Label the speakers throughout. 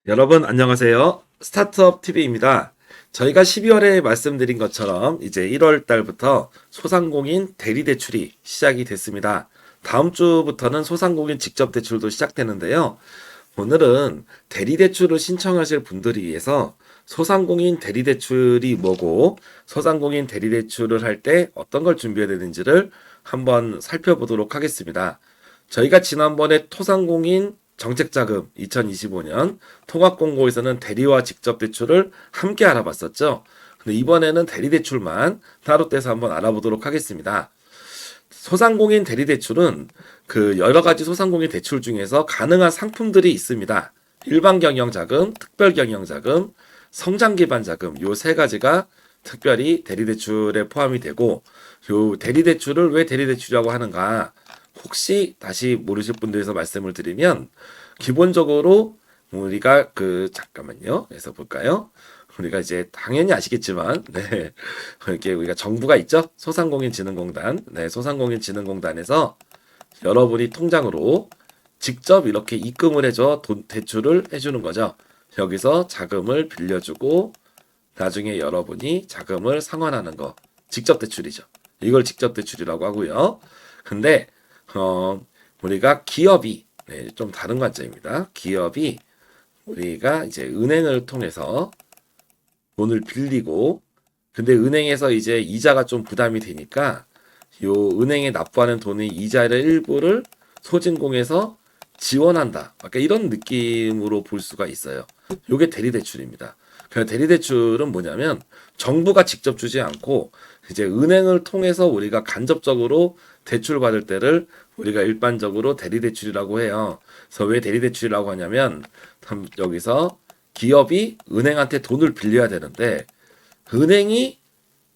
Speaker 1: 여러분 안녕하세요. 스타트업 TV입니다. 저희가 12월에 말씀드린 것처럼 이제 1월 달부터 소상공인 대리대출이 시작이 됐습니다. 다음 주부터는 소상공인 직접 대출도 시작되는데요. 오늘은 대리대출을 신청하실 분들을 위해서 소상공인 대리대출이 뭐고 소상공인 대리대출을 할 때 어떤 걸 준비해야 되는지를 한번 살펴보도록 하겠습니다. 저희가 지난번에 토상공인 정책자금 2025년 통합공고에서는 대리와 직접 대출을 함께 알아봤었죠. 근데 이번에는 대리대출만 따로 떼서 한번 알아보도록 하겠습니다. 소상공인 대리대출은 그 여러 가지 소상공인 대출 중에서 가능한 상품들이 있습니다. 일반 경영자금, 특별 경영자금, 성장 기반 자금 요 세 가지가 특별히 대리대출에 포함이 되고 요 대리대출을 왜 대리대출이라고 하는가 혹시 다시 모르실 분들에서 말씀을 드리면 기본적으로 우리가 잠깐만요. 해서 볼까요? 우리가 이제 당연히 아시겠지만 이렇게 우리가 정부가 있죠. 소상공인진흥공단. 소상공인진흥공단에서 여러분이 통장으로 직접 이렇게 입금을 해줘 대출을 해주는 거죠. 여기서 자금을 빌려주고 나중에 여러분이 자금을 상환하는 거 직접 대출이죠. 이걸 직접 대출이라고 하고요. 근데 우리가 기업이 좀 다른 관점입니다. 기업이 우리가 이제 은행을 통해서 돈을 빌리고 근데 은행에서 이제 이자가 좀 부담이 되니까 요 은행에 납부하는 돈의 이자를 일부를 소진공에서 지원한다. 약간 이런 느낌으로 볼 수가 있어요. 요게 대리대출입니다. 그 대리대출은 뭐냐면 정부가 직접 주지 않고 이제 은행을 통해서 우리가 간접적으로 대출 받을 때를 우리가 일반적으로 대리대출이라고 해요. 그래서 왜 대리대출이라고 하냐면 여기서 기업이 은행한테 돈을 빌려야 되는데 은행이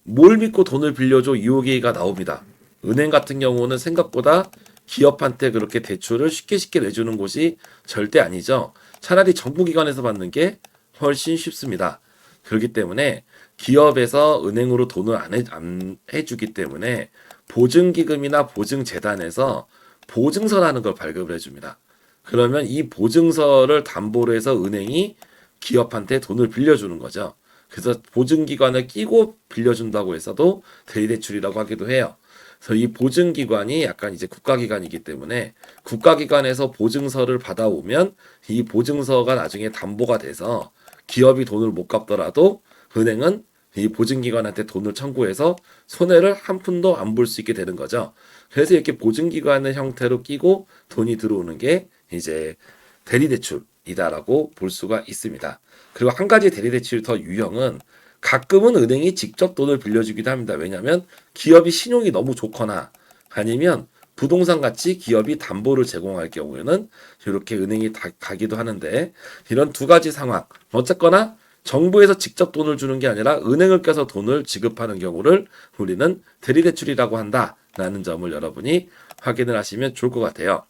Speaker 1: 뭘 믿고 돈을 빌려줘 이오기가 나옵니다. 은행 같은 경우는 생각보다 기업한테 그렇게 대출을 쉽게 내주는 곳이 절대 아니죠. 차라리 정부기관에서 받는 게 훨씬 쉽습니다. 그렇기 때문에 기업에서 은행으로 돈을 안 해주기 때문에 보증기금이나 보증재단에서 보증서라는 걸 발급을 해줍니다. 그러면 이 보증서를 담보로 해서 은행이 기업한테 돈을 빌려주는 거죠. 그래서 보증기관을 끼고 빌려준다고 해서도 대리대출이라고 하기도 해요. 그래서 이 보증기관이 약간 이제 국가기관이기 때문에 국가기관에서 보증서를 받아오면 이 보증서가 나중에 담보가 돼서 기업이 돈을 못 갚더라도 은행은 이 보증기관한테 돈을 청구해서 손해를 한 푼도 안 볼 수 있게 되는 거죠. 그래서 이렇게 보증기관의 형태로 끼고 돈이 들어오는 게 이제 대리대출이다라고 볼 수가 있습니다. 그리고 한 가지 대리대출 더 유형은 가끔은 은행이 직접 돈을 빌려주기도 합니다. 왜냐하면 기업이 신용이 너무 좋거나 아니면 부동산 같이 기업이 담보를 제공할 경우에는 이렇게 은행이 가기도 하는데 이런 두 가지 상황 어쨌거나 정부에서 직접 돈을 주는 게 아니라 은행을 껴서 돈을 지급하는 경우를 우리는 대리대출이라고 한다라는 점을 여러분이 확인을 하시면 좋을 것 같아요.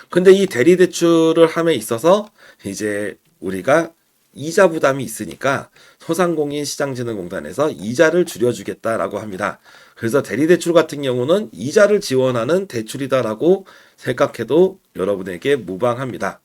Speaker 1: 근데 이 대리대출을 함에 있어서 이제 우리가 이자 부담이 있으니까 소상공인 시장진흥공단에서 이자를 줄여주겠다라고 합니다. 그래서 대리대출 같은 경우는 이자를 지원하는 대출이다라고 생각해도 여러분에게 무방합니다.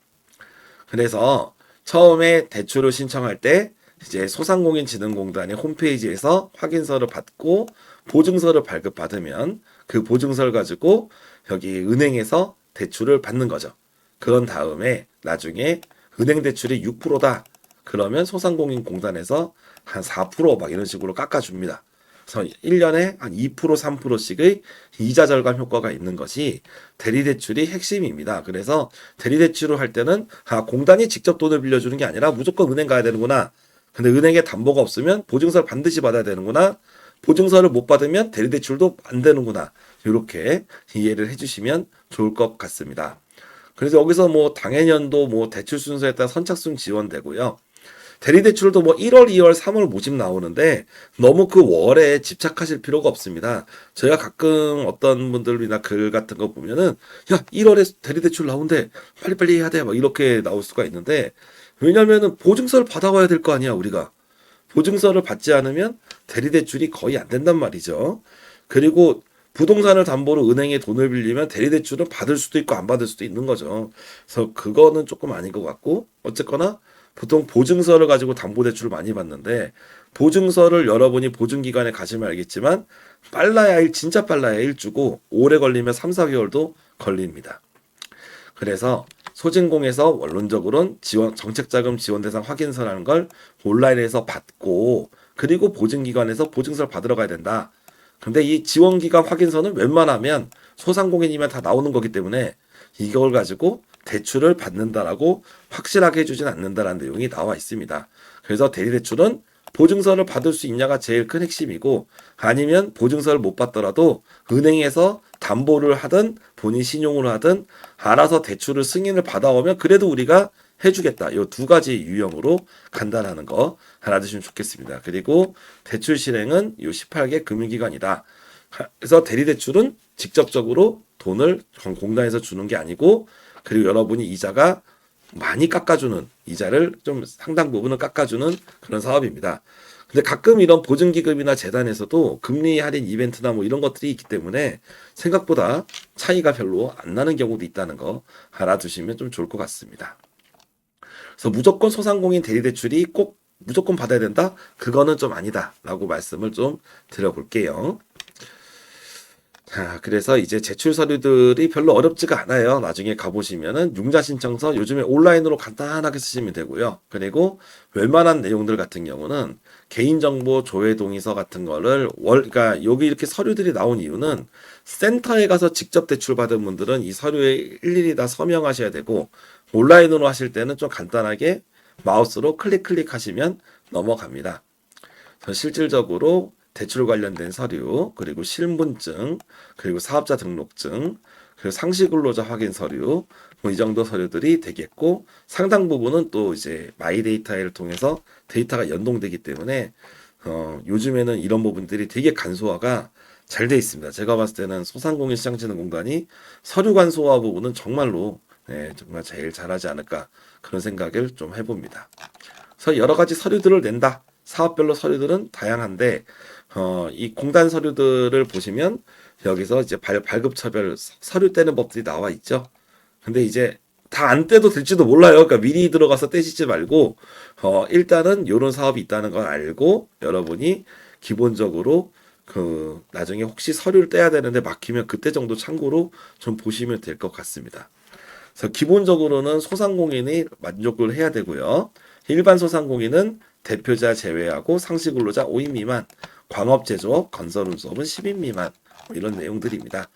Speaker 1: 그래서 처음에 대출을 신청할 때 이제 소상공인진흥공단의 홈페이지에서 확인서를 받고 보증서를 발급받으면 그 보증서를 가지고 여기 은행에서 대출을 받는 거죠. 그런 다음에 나중에 은행 대출이 6%다. 그러면 소상공인공단에서 한 4%막 이런 식으로 깎아줍니다. 그래서 1년에 한 2%, 3%씩의 이자 절감 효과가 있는 것이 대리대출이 핵심입니다. 그래서 대리대출을 할 때는 공단이 직접 돈을 빌려주는 게 아니라 무조건 은행 가야 되는구나. 근데 은행에 담보가 없으면 보증서를 반드시 받아야 되는구나. 보증서를 못 받으면 대리대출도 안 되는구나. 이렇게 이해를 해주시면 좋을 것 같습니다. 그래서 여기서 뭐 당해년도 뭐 대출 순서에 따라 선착순 지원되고요. 대리대출도 뭐 1월, 2월, 3월 모집 나오는데 너무 그 월에 집착하실 필요가 없습니다. 제가 가끔 어떤 분들이나 글 같은 거 보면은 야 1월에 대리대출 나온대 빨리빨리 해야 돼 막 이렇게 나올 수가 있는데 왜냐면은 보증서를 받아와야 될 거 아니야 우리가. 보증서를 받지 않으면 대리대출이 거의 안 된단 말이죠. 그리고 부동산을 담보로 은행에 돈을 빌리면 대리대출은 받을 수도 있고 안 받을 수도 있는 거죠. 그래서 그거는 조금 아닌 것 같고 어쨌거나 보통 보증서를 가지고 담보대출을 많이 받는데 보증서를 여러분이 보증기관에 가시면 알겠지만 진짜 빨라야 1주고 오래 걸리면 3, 4개월도 걸립니다. 그래서 소진공에서 원론적으로는 정책자금 지원 대상 확인서라는 걸 온라인에서 받고 그리고 보증기관에서 보증서를 받으러 가야 된다. 근데 이 지원기관 확인서는 웬만하면 소상공인이면 다 나오는 거기 때문에 이걸 가지고 대출을 받는다라고 확실하게 해주진 않는다라는 내용이 나와 있습니다. 그래서 대리대출은 보증서를 받을 수 있냐가 제일 큰 핵심이고 아니면 보증서를 못 받더라도 은행에서 담보를 하든 본인 신용으로 하든 알아서 대출을 승인을 받아오면 그래도 우리가 해주겠다. 이 두 가지 유형으로 간다라는 거 알아두시면 좋겠습니다. 그리고 대출 실행은 이 18개 금융기관이다. 그래서 대리대출은 직접적으로 돈을 공단에서 주는 게 아니고 그리고 여러분이 이자가 많이 깎아주는 이자를 좀 상당 부분을 깎아주는 그런 사업입니다. 근데 가끔 이런 보증기금이나 재단에서도 금리 할인 이벤트나 뭐 이런 것들이 있기 때문에 생각보다 차이가 별로 안 나는 경우도 있다는 거 알아두시면 좀 좋을 것 같습니다. 그래서 무조건 소상공인 대리대출이 꼭 무조건 받아야 된다? 그거는 좀 아니다라고 말씀을 좀 드려볼게요. 자, 그래서 이제 제출 서류들이 별로 어렵지가 않아요. 나중에 가보시면은 융자 신청서 요즘에 온라인으로 간단하게 쓰시면 되고요. 그리고 웬만한 내용들 같은 경우는 개인정보 조회 동의서 같은 거를 그러니까 여기 이렇게 서류들이 나온 이유는 센터에 가서 직접 대출 받은 분들은 이 서류에 일일이 다 서명하셔야 되고 온라인으로 하실 때는 좀 간단하게 마우스로 클릭 하시면 넘어갑니다. 실질적으로 대출 관련된 서류, 그리고 신분증, 그리고 사업자 등록증, 그리고 상시근로자 확인 서류, 뭐 이 정도 서류들이 되겠고 상당 부분은 또 이제 마이데이터를 통해서 데이터가 연동되기 때문에 요즘에는 이런 부분들이 되게 간소화가 잘 돼 있습니다. 제가 봤을 때는 소상공인 시장진흥공단이 서류 간소화 부분은 정말로 정말 제일 잘하지 않을까 그런 생각을 좀 해봅니다. 그래서 여러 가지 서류들을 낸다. 사업별로 서류들은 다양한데 이 공단 서류들을 보시면 여기서 이제 발급처별 서류 떼는 법들이 나와 있죠. 근데 이제 다 안 떼도 될지도 몰라요. 그러니까 미리 들어가서 떼시지 말고 일단은 이런 사업이 있다는 걸 알고 여러분이 기본적으로 나중에 혹시 서류를 떼야 되는데 막히면 그때 정도 참고로 좀 보시면 될 것 같습니다. 그래서 기본적으로는 소상공인이 만족을 해야 되고요. 일반 소상공인은 대표자 제외하고 상시근로자 5인 미만, 광업제조업, 건설운수업은 10인 미만 뭐 이런 내용들입니다.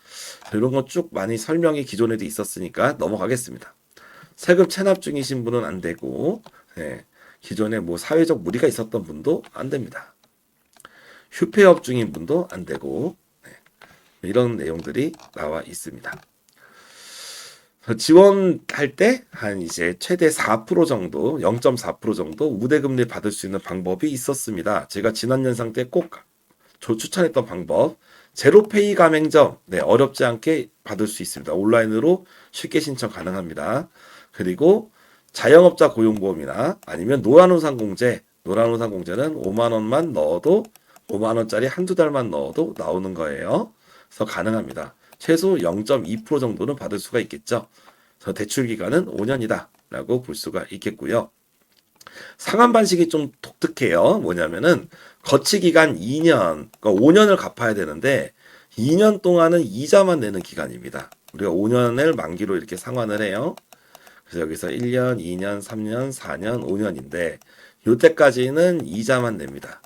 Speaker 1: 이런 거 쭉 많이 설명이 기존에도 있었으니까 넘어가겠습니다. 세금 체납 중이신 분은 안 되고 기존에 뭐 사회적 무리가 있었던 분도 안 됩니다. 휴폐업 중인 분도 안 되고 이런 내용들이 나와 있습니다. 지원할 때 한 이제 최대 4% 정도, 0.4% 정도 우대금리 받을 수 있는 방법이 있었습니다. 제가 지난 영상 때 꼭 추천했던 방법, 제로페이 가맹점, 어렵지 않게 받을 수 있습니다. 온라인으로 쉽게 신청 가능합니다. 그리고 자영업자 고용보험이나 아니면 노란우산공제는 5만 원만 넣어도 5만 원짜리 한두 달만 넣어도 나오는 거예요. 그래서 가능합니다. 최소 0.2% 정도는 받을 수가 있겠죠. 그래서 대출 기간은 5년이다 라고 볼 수가 있겠고요. 상환 방식이 좀 독특해요. 뭐냐면은 거치 기간 2년, 그러니까 5년을 갚아야 되는데 2년 동안은 이자만 내는 기간입니다. 우리가 5년을 만기로 이렇게 상환을 해요. 그래서 여기서 1년, 2년, 3년, 4년, 5년인데 이때까지는 이자만 냅니다.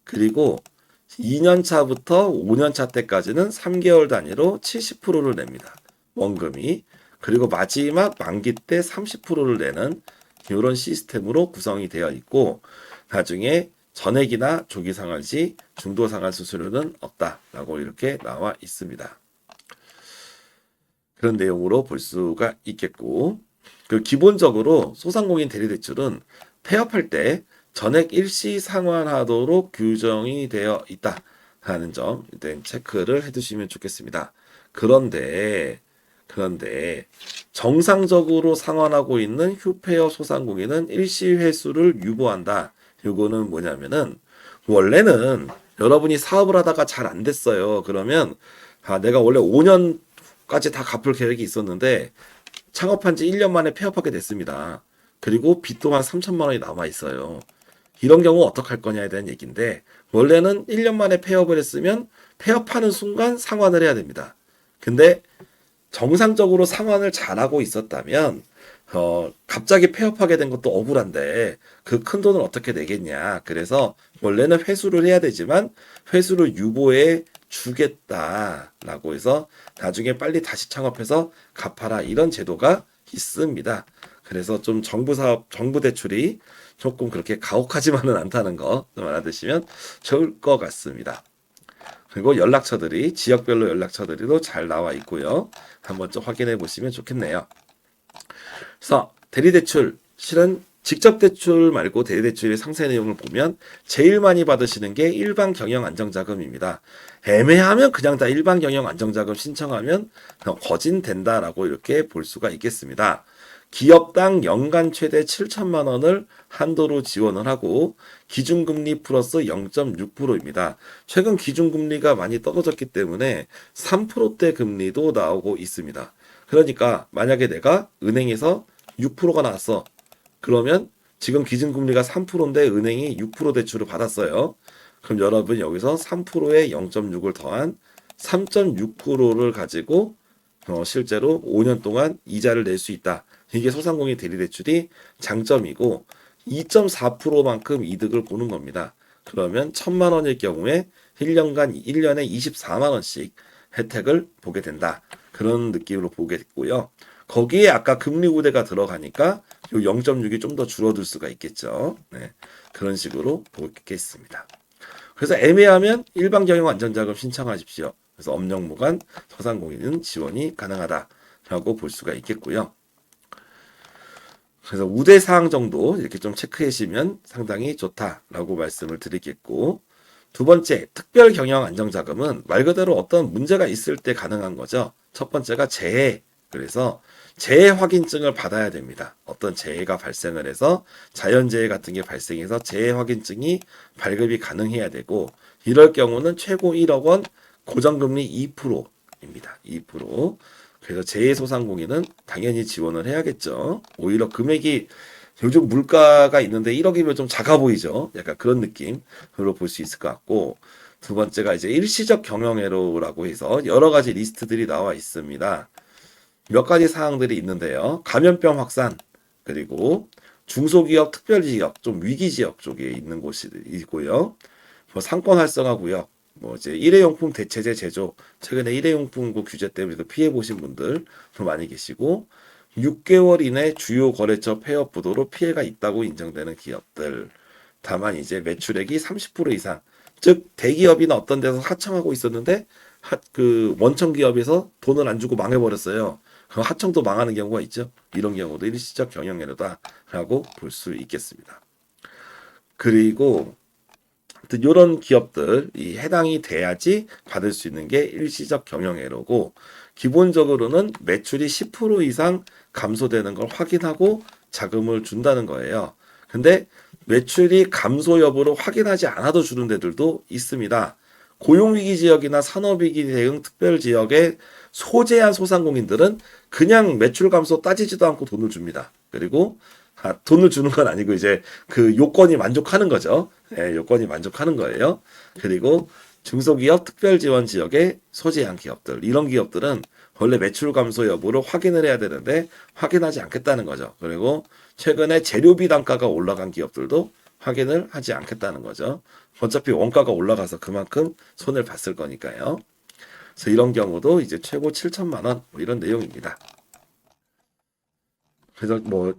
Speaker 1: 그리고 2년 차부터 5년 차 때까지는 3개월 단위로 70%를 냅니다. 원금이. 그리고 마지막 만기 때 30%를 내는 이런 시스템으로 구성이 되어 있고 나중에 전액이나 조기 상환 시 중도 상환 수수료는 없다라고 이렇게 나와 있습니다. 그런 내용으로 볼 수가 있겠고 기본적으로 소상공인 대리대출은 폐업할 때 전액 일시 상환하도록 규정이 되어 있다라는 점 일단 체크를 해두시면 좋겠습니다. 그런데 정상적으로 상환하고 있는 휴폐업 소상공인은 일시 회수를 유보한다. 이거는 뭐냐면은 원래는 여러분이 사업을 하다가 잘 안 됐어요. 그러면 내가 원래 5년까지 다 갚을 계획이 있었는데 창업한 지 1년 만에 폐업하게 됐습니다. 그리고 빚도 한 3천만 원이 남아 있어요. 이런 경우 어떡할 거냐에 대한 얘기인데, 원래는 1년 만에 폐업을 했으면 폐업하는 순간 상환을 해야 됩니다. 근데 정상적으로 상환을 잘하고 있었다면 갑자기 폐업하게 된 것도 억울한데 그 큰 돈을 어떻게 내겠냐. 그래서 원래는 회수를 해야 되지만 회수를 유보해 주겠다라고 해서 나중에 빨리 다시 창업해서 갚아라, 이런 제도가 있습니다. 그래서 좀 정부 사업, 정부 대출이 조금 그렇게 가혹하지만은 않다는 거 좀 알아두시면 좋을 것 같습니다. 그리고 연락처들이 지역별로 연락처들도 잘 나와 있고요. 한번 좀 확인해 보시면 좋겠네요. 그래서 대리대출, 실은 직접 대출 말고 대리대출의 상세 내용을 보면 제일 많이 받으시는 게 일반 경영 안정자금입니다. 애매하면 그냥 다 일반 경영 안정자금 신청하면 거진된다라고 이렇게 볼 수가 있겠습니다. 기업당 연간 최대 7천만 원을 한도로 지원을 하고 기준금리 플러스 0.6%입니다. 최근 기준금리가 많이 떨어졌기 때문에 3%대 금리도 나오고 있습니다. 그러니까 만약에 내가 은행에서 6%가 나왔어. 그러면 지금 기준금리가 3%인데 은행이 6% 대출을 받았어요. 그럼 여러분 여기서 3%에 0.6을 더한 3.6%를 가지고 실제로 5년 동안 이자를 낼 수 있다. 이게 소상공인 대리대출이 장점이고 2.4%만큼 이득을 보는 겁니다. 그러면 1,000만 원일 경우에 1년에 24만 원씩 혜택을 보게 된다. 그런 느낌으로 보겠고요. 거기에 아까 금리 우대가 들어가니까 요 0.6이 좀 더 줄어들 수가 있겠죠. 네, 그런 식으로 보겠습니다. 그래서 애매하면 일반 경영 안정자금 신청하십시오. 그래서 업력무관 소상공인은 지원이 가능하다라고 볼 수가 있겠고요. 그래서 우대 사항 정도 이렇게 좀 체크해 주시면 상당히 좋다라고 말씀을 드리겠고, 두 번째, 특별 경영 안정자금은 말 그대로 어떤 문제가 있을 때 가능한 거죠. 첫 번째가 재해. 그래서 재해 확인증을 받아야 됩니다. 어떤 재해가 발생을 해서 자연재해 같은 게 발생해서 재해 확인증이 발급이 가능해야 되고, 이럴 경우는 최고 1억 원, 고정금리 2%입니다. 2%. 그래서 재해소상공인은 당연히 지원을 해야겠죠. 오히려 금액이 요즘 물가가 있는데 1억이면 좀 작아 보이죠. 약간 그런 느낌으로 볼 수 있을 것 같고, 두 번째가 이제 일시적 경영애로라고 해서 여러 가지 리스트들이 나와 있습니다. 몇 가지 사항들이 있는데요. 감염병 확산, 그리고 중소기업, 특별지역, 좀 위기지역 쪽에 있는 곳이 있고요. 뭐 상권 활성화 구역, 뭐 이제 일회용품 대체재 제조, 최근에 일회용품 규제 때문에 피해 보신 분들 좀 많이 계시고, 6개월 이내 주요 거래처 폐업 부도로 피해가 있다고 인정되는 기업들. 다만 이제 매출액이 30% 이상, 즉 대기업이나 어떤 데서 하청하고 있었는데 그 원청 기업에서 돈을 안 주고 망해버렸어요. 그럼 하청도 망하는 경우가 있죠. 이런 경우도 일시적 경영애로다라고 볼 수 있겠습니다. 그리고 이런 기업들이 해당이 돼야지 받을 수 있는 게 일시적 경영애로고, 기본적으로는 매출이 10% 이상 감소되는 걸 확인하고 자금을 준다는 거예요. 근데 매출이 감소 여부를 확인하지 않아도 주는 데들도 있습니다. 고용위기 지역이나 산업위기 대응 특별지역에 소재한 소상공인들은 그냥 매출 감소 따지지도 않고 돈을 줍니다. 그리고 돈을 주는 건 아니고 이제 그 요건이 만족하는 거죠. 예, 요건이 만족하는 거예요. 그리고 중소기업 특별지원 지역에 소재한 기업들, 이런 기업들은 원래 매출 감소 여부를 확인을 해야 되는데 확인하지 않겠다는 거죠. 그리고 최근에 재료비 단가가 올라간 기업들도 확인을 하지 않겠다는 거죠. 어차피 원가가 올라가서 그만큼 손을 봤을 거니까요. 그래서 이런 경우도 이제 최고 7천만 원, 뭐 이런 내용입니다. 그래서 뭐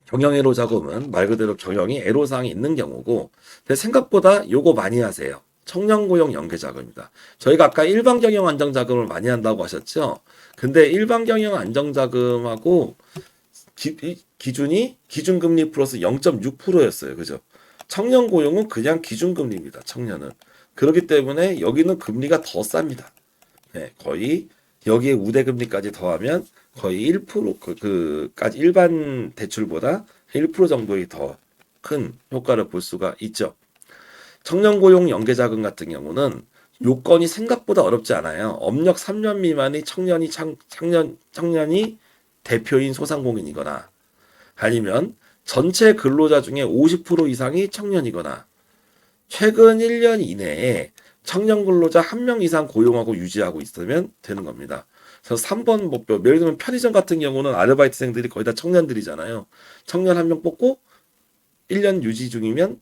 Speaker 1: 경영애로 자금은 말 그대로 경영이 애로사항이 있는 경우고, 근데 생각보다 요거 많이 하세요. 청년고용 연계자금입니다. 저희가 아까 일반 경영 안정자금을 많이 한다고 하셨죠. 근데 일반 경영 안정자금하고 기준이 기준금리 플러스 0.6%였어요. 그죠? 청년고용은 그냥 기준금리입니다. 청년은. 그렇기 때문에 여기는 금리가 더 쌉니다. 네, 거의 여기에 우대금리까지 더하면 거의 1% 그까지 일반 대출보다 1% 정도의 더 큰 효과를 볼 수가 있죠. 청년고용 연계자금 같은 경우는 요건이 생각보다 어렵지 않아요. 업력 3년 미만의 청년이 대표인 소상공인이거나 아니면 전체 근로자 중에 50% 이상이 청년이거나 최근 1년 이내에 청년 근로자 1명 이상 고용하고 유지하고 있으면 되는 겁니다. 그래서 3번 목표, 예를 들면 편의점 같은 경우는 아르바이트생들이 거의 다 청년들이잖아요. 청년 1명 뽑고 1년 유지 중이면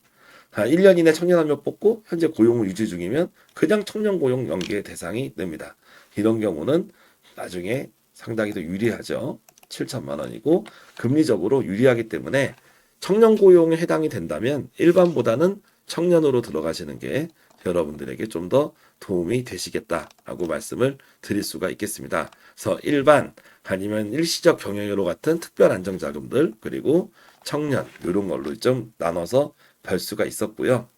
Speaker 1: 1년 이내 청년 1명 뽑고 현재 고용을 유지 중이면 그냥 청년 고용 연계 대상이 됩니다. 이런 경우는 나중에 상당히 더 유리하죠. 7천만 원이고 금리적으로 유리하기 때문에 청년 고용에 해당이 된다면 일반보다는 청년으로 들어가시는 게 여러분들에게 좀 더 도움이 되시겠다라고 말씀을 드릴 수가 있겠습니다. 그래서 일반 아니면 일시적 경영으로 같은 특별 안정자금들 그리고 청년 이런 걸로 좀 나눠서 볼 수가 있었고요.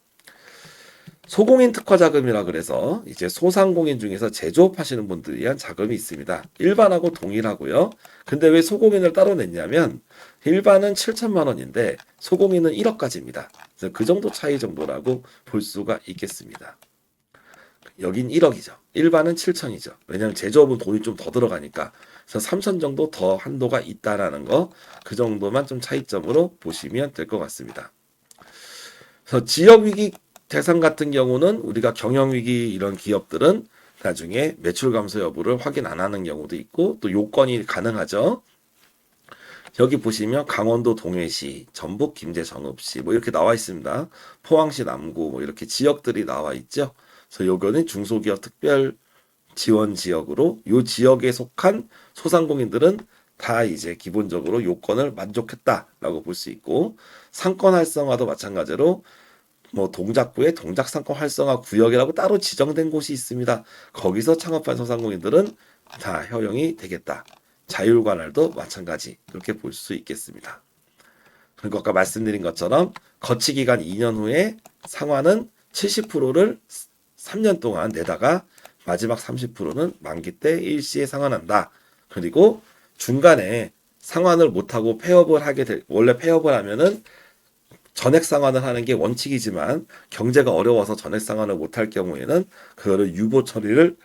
Speaker 1: 소공인 특화 자금이라 그래서 이제 소상공인 중에서 제조업 하시는 분들을 위한 자금이 있습니다. 일반하고 동일하고요. 근데 왜 소공인을 따로 냈냐면 일반은 7천만 원인데 소공인은 1억까지입니다. 그래서 그 정도 차이 정도라고 볼 수가 있겠습니다. 여긴 1억이죠. 일반은 7천이죠. 왜냐하면 제조업은 돈이 좀 더 들어가니까. 그래서 3천 정도 더 한도가 있다라는 거, 그 정도만 좀 차이점으로 보시면 될 것 같습니다. 그래서 지역 위기 대상 같은 경우는 우리가 경영 위기 이런 기업들은 나중에 매출 감소 여부를 확인 안 하는 경우도 있고 또 요건이 가능하죠. 여기 보시면 강원도 동해시, 전북 김제 정읍시 뭐 이렇게 나와 있습니다. 포항시 남구 뭐 이렇게 지역들이 나와 있죠. 그래서 요거는 중소기업 특별 지원 지역으로 요 지역에 속한 소상공인들은 다 이제 기본적으로 요건을 만족했다라고 볼 수 있고 상권 활성화도 마찬가지로 뭐 동작구에 동작상권 활성화 구역이라고 따로 지정된 곳이 있습니다. 거기서 창업한 소상공인들은 다 허용이 되겠다. 자율관할도 마찬가지 그렇게 볼 수 있겠습니다. 그리고 아까 말씀드린 것처럼 거치기간 2년 후에 상환은 70%를 3년 동안 내다가 마지막 30%는 만기 때 일시에 상환한다. 그리고 중간에 상환을 못하고 폐업을 하게 될 원래 폐업을 하면은 전액 상환을 하는 게 원칙이지만 경제가 어려워서 전액 상환을 못할 경우에는 그거를 유보 처리를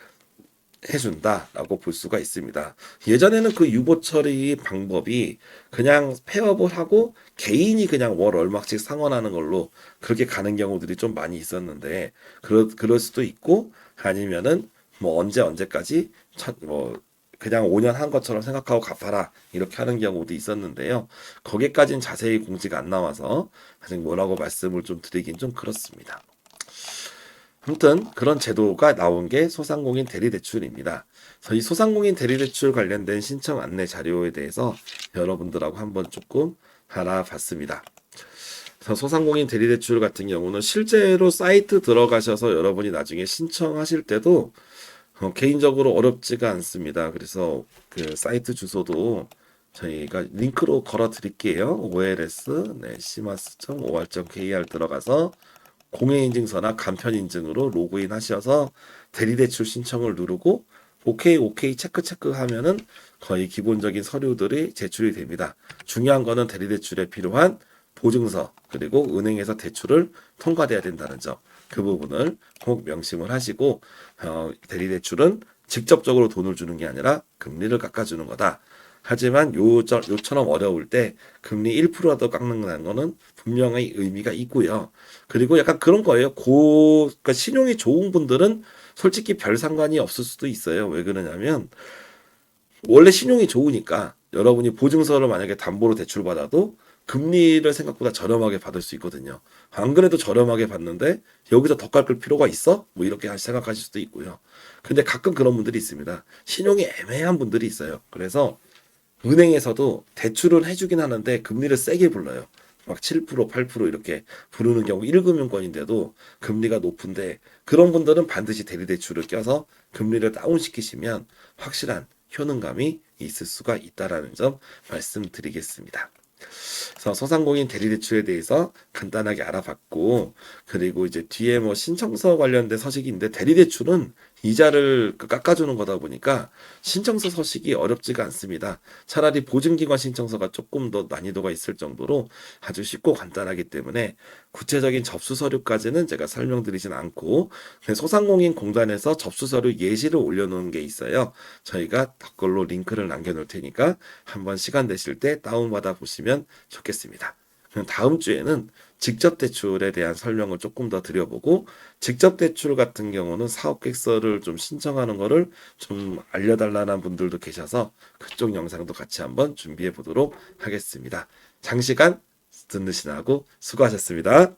Speaker 1: 해준다라고 볼 수가 있습니다. 예전에는 그 유보 처리 방법이 그냥 폐업을 하고 개인이 그냥 월 얼마씩 상환하는 걸로 그렇게 가는 경우들이 좀 많이 있었는데 그럴 수도 있고 아니면은 뭐 언제까지 뭐 그냥 5년 한 것처럼 생각하고 갚아라 이렇게 하는 경우도 있었는데요. 거기까지는 자세히 공지가 안 나와서 아직 뭐라고 말씀을 좀 드리긴 좀 그렇습니다. 아무튼 그런 제도가 나온 게 소상공인 대리대출입니다. 그래서 이 소상공인 대리대출 관련된 신청 안내 자료에 대해서 여러분들하고 한번 조금 알아봤습니다. 그래서 소상공인 대리대출 같은 경우는 실제로 사이트 들어가셔서 여러분이 나중에 신청하실 때도 개인적으로 어렵지가 않습니다. 그래서 그 사이트 주소도 저희가 링크로 걸어 드릴게요. OLS cmas.or.kr 들어가서 공인인증서나 간편인증으로 로그인 하셔서 대리대출 신청을 누르고 오케이 체크 하면은 거의 기본적인 서류들이 제출이 됩니다. 중요한 거는 대리대출에 필요한 보증서 그리고 은행에서 대출을 통과돼야 된다는 점. 그 부분을 꼭 명심을 하시고 대리대출은 직접적으로 돈을 주는 게 아니라 금리를 깎아주는 거다. 하지만 요처럼 어려울 때 금리 1%라도 깎는다는 거는 분명히 의미가 있고요. 그리고 약간 그런 거예요. 그러니까 신용이 좋은 분들은 솔직히 별 상관이 없을 수도 있어요. 왜 그러냐면 원래 신용이 좋으니까 여러분이 보증서를 만약에 담보로 대출받아도 금리를 생각보다 저렴하게 받을 수 있거든요. 안 그래도 저렴하게 받는데 여기서 더 깎을 필요가 있어? 뭐 이렇게 생각하실 수도 있고요. 근데 가끔 그런 분들이 있습니다. 신용이 애매한 분들이 있어요. 그래서 은행에서도 대출을 해주긴 하는데 금리를 세게 불러요. 막 7%, 8% 이렇게 부르는 경우 1금융권인데도 금리가 높은데 그런 분들은 반드시 대리대출을 껴서 금리를 다운시키시면 확실한 효능감이 있을 수가 있다라는 점 말씀드리겠습니다. 그래서 소상공인 대리대출에 대해서 간단하게 알아봤고 그리고 이제 뒤에 뭐 신청서 관련된 서식이 있는데 대리대출은 이자를 깎아주는 거다 보니까 신청서 서식이 어렵지가 않습니다. 차라리 보증기관 신청서가 조금 더 난이도가 있을 정도로 아주 쉽고 간단하기 때문에 구체적인 접수 서류까지는 제가 설명드리진 않고 소상공인 공단에서 접수 서류 예시를 올려놓은 게 있어요. 저희가 댓글로 링크를 남겨놓을 테니까 한번 시간 되실 때 다운받아 보시면 좋겠습니다. 그럼 다음 주에는 직접 대출에 대한 설명을 조금 더 드려보고 직접 대출 같은 경우는 사업계획서를 좀 신청하는 거를 좀 알려달라는 분들도 계셔서 그쪽 영상도 같이 한번 준비해 보도록 하겠습니다. 장시간 듣느시라고 수고하셨습니다.